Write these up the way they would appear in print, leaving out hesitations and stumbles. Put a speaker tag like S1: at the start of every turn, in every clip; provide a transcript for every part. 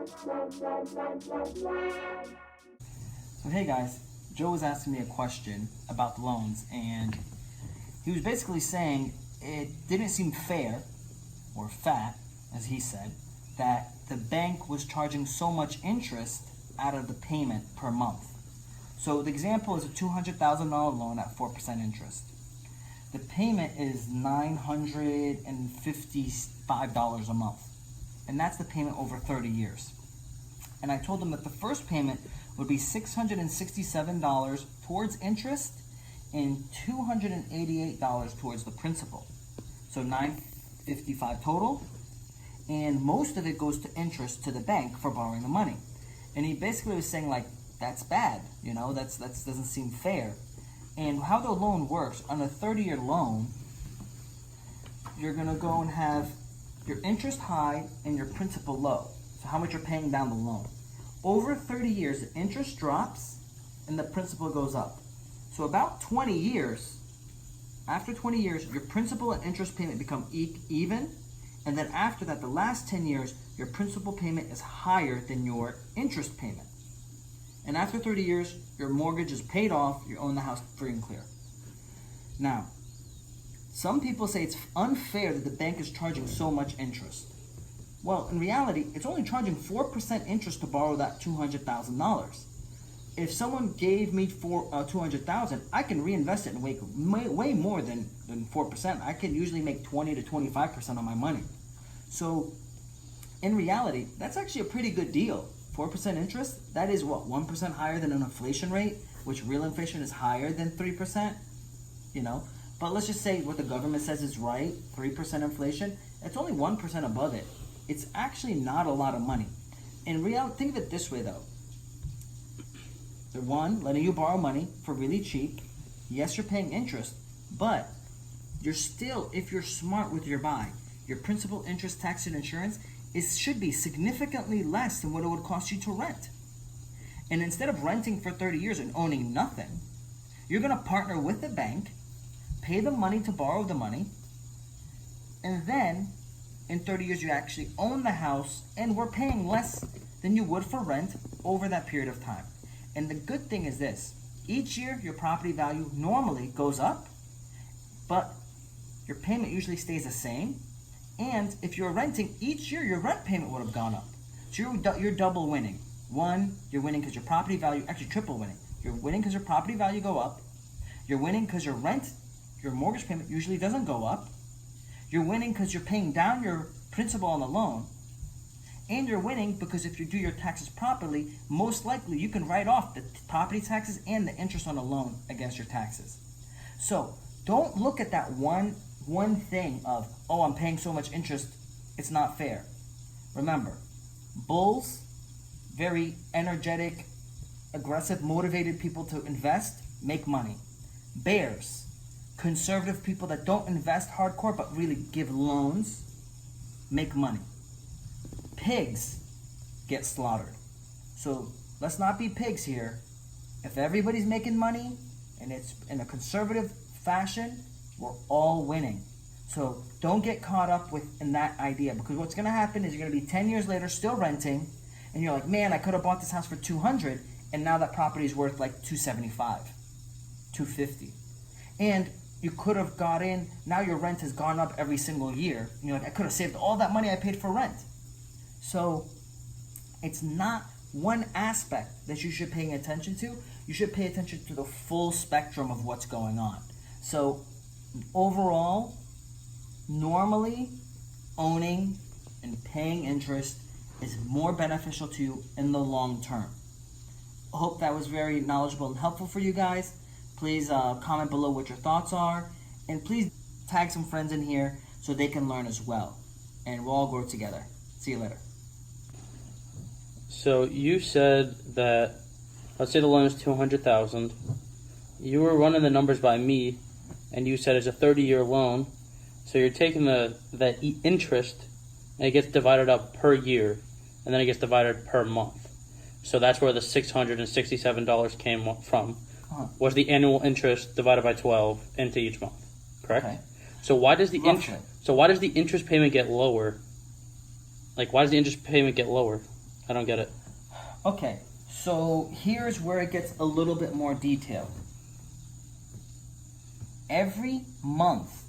S1: So hey guys, Joe was asking me a question about the loans, and he was basically saying it didn't seem fair, or fat, as he said, that the bank was charging so much interest out of the payment per month. So the example is a $200,000 loan at 4% interest. The payment is $955 a month, and that's the payment over 30 years. And I told him that the first payment would be $667 towards interest and $288 towards the principal. So $955 total, and most of it goes to interest to the bank for borrowing the money. And he basically was saying, like, that's bad, that doesn't seem fair. And how the loan works, on a 30-year loan, you're gonna go and have your interest high and your principal low. So how much you're paying down the loan. Over 30 years, the interest drops and the principal goes up. So about 20 years, after 20 years, your principal and interest payment become even. And then after that, the last 10 years, your principal payment is higher than your interest payment. And after 30 years, your mortgage is paid off, you own the house free and clear. Now, some people say it's unfair that the bank is charging so much interest. Well, in reality, it's only charging 4% interest to borrow that $200,000. If someone gave me $200,000, I can reinvest it and make way more than 4%. I can usually make 20 to 25% on my money. So, in reality, that's actually a pretty good deal. 4% interest, that is what, 1% higher than an inflation rate, which real inflation is higher than 3%, But let's just say what the government says is right, 3% inflation, it's only 1% above it. It's actually not a lot of money. In reality, think of it this way though. They're letting you borrow money for really cheap. Yes, you're paying interest, but you're still, if you're smart with your buy, your principal, interest, tax, and insurance should be significantly less than what it would cost you to rent. And instead of renting for 30 years and owning nothing, you're gonna partner with the bank, pay the money to borrow the money, and then in 30 years you actually own the house, and we're paying less than you would for rent over that period of time. And the good thing is this, each year your property value normally goes up, but your payment usually stays the same. And if you're renting, each year your rent payment would have gone up. So you're double winning. One, you're winning because your property value, actually triple winning. You're winning because your property value go up. You're winning because your mortgage payment usually doesn't go up. You're winning because you're paying down your principal on the loan. And you're winning because if you do your taxes properly, most likely you can write off the property taxes and the interest on the loan against your taxes. So don't look at that one thing of, oh, I'm paying so much interest, it's not fair. Remember, bulls, very energetic, aggressive, motivated people to invest, make money. Bears, conservative people that don't invest hardcore but really give loans, make money. Pigs get slaughtered. So let's not be pigs here. If everybody's making money and it's in a conservative fashion, we're all winning. So don't get caught up in that idea, because what's going to happen is you're going to be 10 years later still renting, and you're like, man, I could have bought this house for $200, and now that property is worth like $275, $250. And you could have got in, now your rent has gone up every single year. And you're like, I could have saved all that money I paid for rent. So it's not one aspect that you should pay attention to. You should pay attention to the full spectrum of what's going on. So overall, normally owning and paying interest is more beneficial to you in the long term. I hope that was very knowledgeable and helpful for you guys. Please comment below what your thoughts are, and please tag some friends in here so they can learn as well, and we'll all grow together. See you later.
S2: So you said that, let's say the loan is $200,000. You were running the numbers by me, and you said it's a 30-year loan. So you're taking that interest, and it gets divided up per year, and then it gets divided per month. So that's where the $667 came from. Was the annual interest divided by 12 into each month, correct? Okay. So why does the interest payment get lower? Like, why does the interest payment get lower? I don't get it.
S1: Okay, so here's where it gets a little bit more detailed. Every month,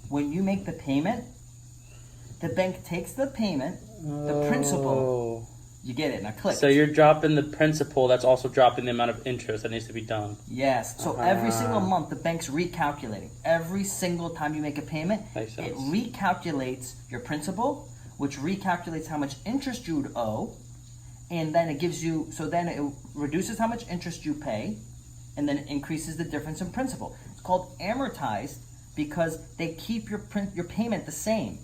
S1: when you make the payment, the bank takes the payment, the principal, you get it, now click.
S2: So you're dropping the principal, that's also dropping the amount of interest that needs to be done.
S1: Yes, so every single month, the bank's recalculating. Every single time you make a payment,
S2: Makes sense.
S1: it recalculates your principal, which recalculates how much interest you would owe, and then it gives you, so then it reduces how much interest you pay, and then it increases the difference in principal. It's called amortized because they keep your payment the same.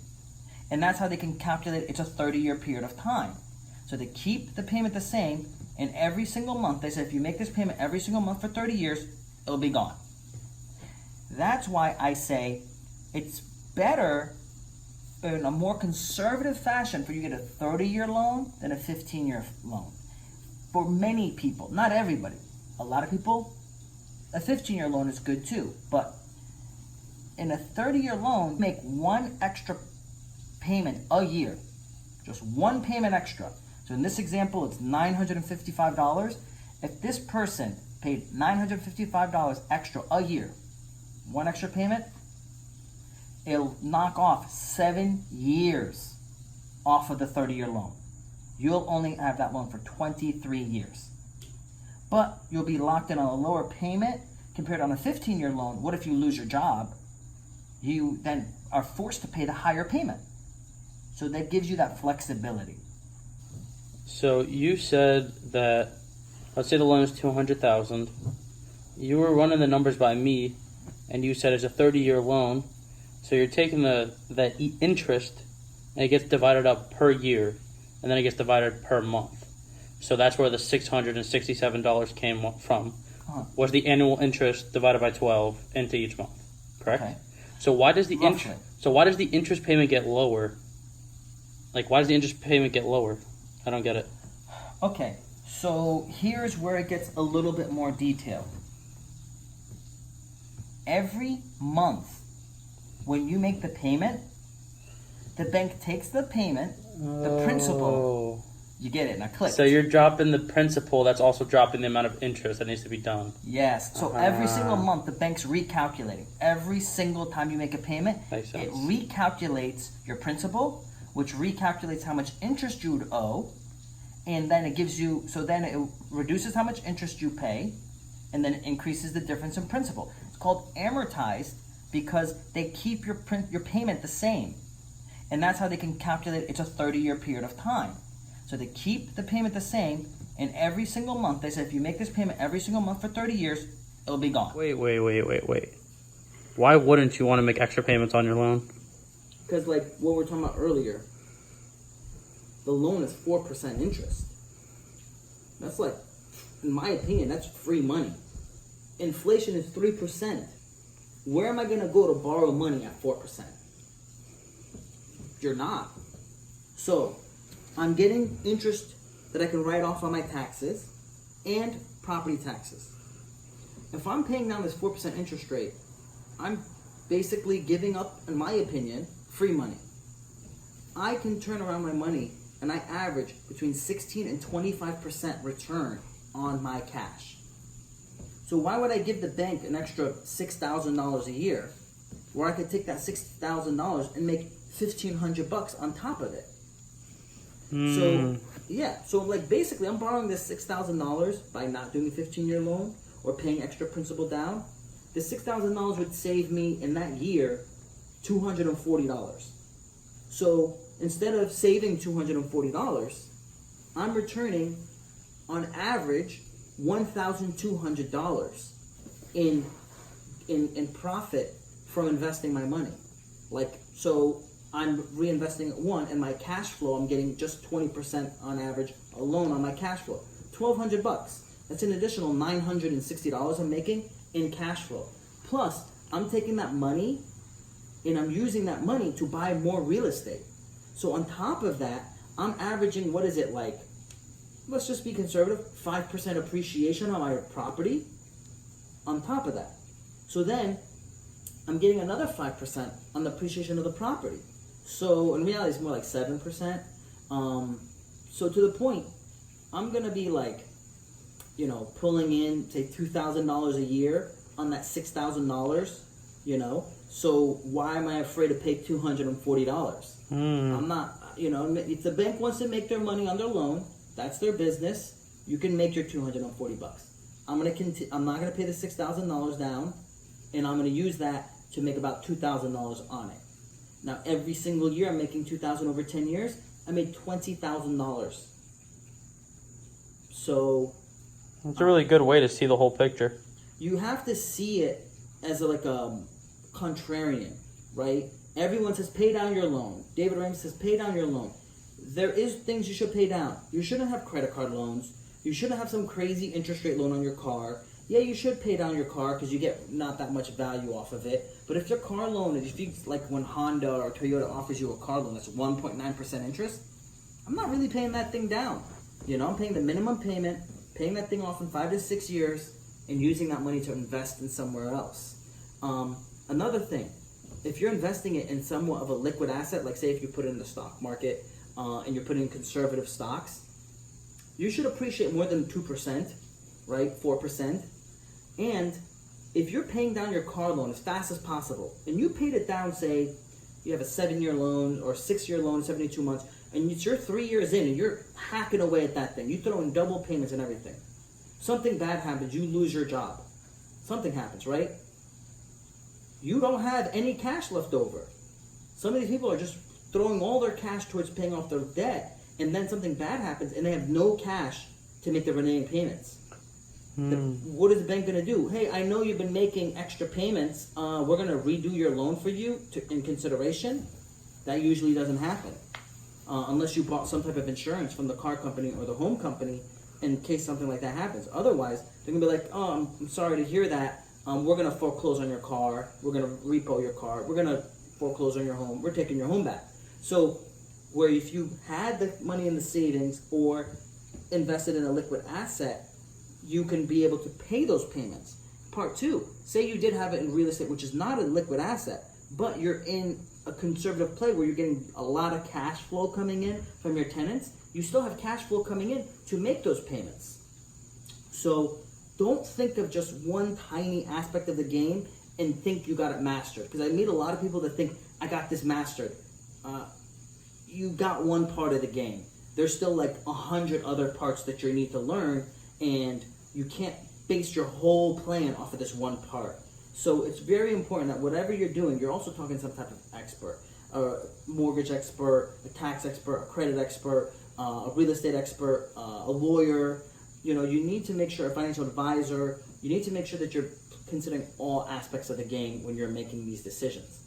S1: And that's how they can calculate it's a 30-year period of time. So they keep the payment the same, and every single month, they say if you make this payment every single month for 30 years, it'll be gone. That's why I say it's better in a more conservative fashion for you to get a 30-year loan than a 15-year loan. For many people, not everybody. A lot of people, a 15-year loan is good too, but in a 30-year loan, make one extra payment a year. Just one payment extra. So in this example, it's $955. If this person paid $955 extra a year, one extra payment, it'll knock off 7 years off of the 30-year loan. You'll only have that loan for 23 years. But you'll be locked in on a lower payment compared on a 15-year loan. What if you lose your job? You then are forced to pay the higher payment. So that gives you that flexibility.
S2: So you said that, let's say the loan is $200,000. You were running the numbers by me, and you said it's a 30-year loan. So you're taking that interest, and it gets divided up per year, and then it gets divided per month. So that's where the $667 came from. Was the annual interest divided by 12 into each month, correct?
S1: Okay.
S2: So why does the interest payment get lower? Like, why does the interest payment get lower? I don't get it.
S1: Okay, so here's where it gets a little bit more detailed. Every month, when you make the payment, the bank takes the payment, the principal, you get it, now click.
S2: So you're dropping the principal, that's also dropping the amount of interest that needs to be done.
S1: Yes, so every single month, the bank's recalculating. Every single time you make a payment,
S2: Makes sense.
S1: it recalculates your principal, which recalculates how much interest you would owe, and then it gives you, so then it reduces how much interest you pay, and then it increases the difference in principal. It's called amortized because they keep your payment the same. And that's how they can calculate it's a 30-year period of time. So they keep the payment the same, and every single month, they say if you make this payment every single month for 30 years, it'll be gone.
S2: Wait. Why wouldn't you want to make extra payments on your loan?
S1: Because like what we were talking about earlier, the loan is 4% interest. That's like, in my opinion, that's free money. Inflation is 3%. Where am I going to go to borrow money at 4%? You're not. So, I'm getting interest that I can write off on my taxes and property taxes. If I'm paying down this 4% interest rate, I'm basically giving up, in my opinion, free money. I can turn around my money and I average between 16 and 25% return on my cash. So why would I give the bank an extra $6,000 a year where I could take that $6,000 and make $1,500 on top of it? So yeah, so like basically I'm borrowing this $6,000 by not doing a 15-year loan or paying extra principal down. The $6,000 would save me in that year $240. So instead of saving $240, I'm returning on average $1,200 in profit from investing my money. Like, so I'm reinvesting at one, and my cash flow, I'm getting just 20% on average alone on my cash flow. $1,200. That's an additional $960 I'm making in cash flow. Plus, I'm taking that money and I'm using that money to buy more real estate. So on top of that, I'm averaging, what is it like? Let's just be conservative, 5% appreciation on my property on top of that. So then I'm getting another 5% on the appreciation of the property. So in reality, it's more like 7%. So to the point, I'm gonna be like, you know, pulling in say $2,000 a year on that $6,000, you know. So why am I afraid to pay $240? I'm not, you know. If the bank wants to make their money on their loan, that's their business. You can make your $240. I'm not gonna pay the $6,000 down, and I'm gonna use that to make about $2,000 on it. Now every single year I'm making $2,000 over 10 years. I made $20,000. So
S2: It's a really good way to see the whole picture.
S1: you have to see it as like a contrarian, right? Everyone says pay down your loan. David Ramsey says pay down your loan. There is things you should pay down. You shouldn't have credit card loans. You shouldn't have some crazy interest rate loan on your car. Yeah, you should pay down your car because you get not that much value off of it. But if your car loan is, if you, like when Honda or Toyota offers you a car loan that's 1.9% interest, I'm not really paying that thing down. You know, I'm paying the minimum payment, paying that thing off in 5 to 6 years, and using that money to invest in somewhere else. Another thing, if you're investing it in somewhat of a liquid asset, like say if you put it in the stock market and you're putting in conservative stocks, you should appreciate more than 2%, right? 4%. And if you're paying down your car loan as fast as possible, and you paid it down, say you have a 7-year loan or 6-year loan, 72 months, and you're 3 years in and you're hacking away at that thing, you throw in double payments and everything. Something bad happens, you lose your job. Something happens, right? You don't have any cash left over. Some of these people are just throwing all their cash towards paying off their debt, and then something bad happens and they have no cash to make the remaining payments. What is the bank going to do? Hey, I know you've been making extra payments. We're going to redo your loan for you in consideration. That usually doesn't happen unless you bought some type of insurance from the car company or the home company in case something like that happens. Otherwise, they're going to be like, oh, I'm sorry to hear that. We're going to foreclose on your car. We're going to repo your car. We're going to foreclose on your home. We're taking your home back. So where if you had the money in the savings or invested in a liquid asset, you can be able to pay those payments. Part two, say you did have it in real estate, which is not a liquid asset, but you're in a conservative play where you're getting a lot of cash flow coming in from your tenants. You still have cash flow coming in to make those payments. So don't think of just one tiny aspect of the game and think you got it mastered. Because I meet a lot of people that think, I got this mastered. You got one part of the game. There's still like 100 other parts that you need to learn, and you can't base your whole plan off of this one part. So it's very important that whatever you're doing, you're also talking to some type of expert, a mortgage expert, a tax expert, a credit expert, a real estate expert, a lawyer. You know, you need to make sure, a financial advisor, you need to make sure that you're considering all aspects of the game when you're making these decisions.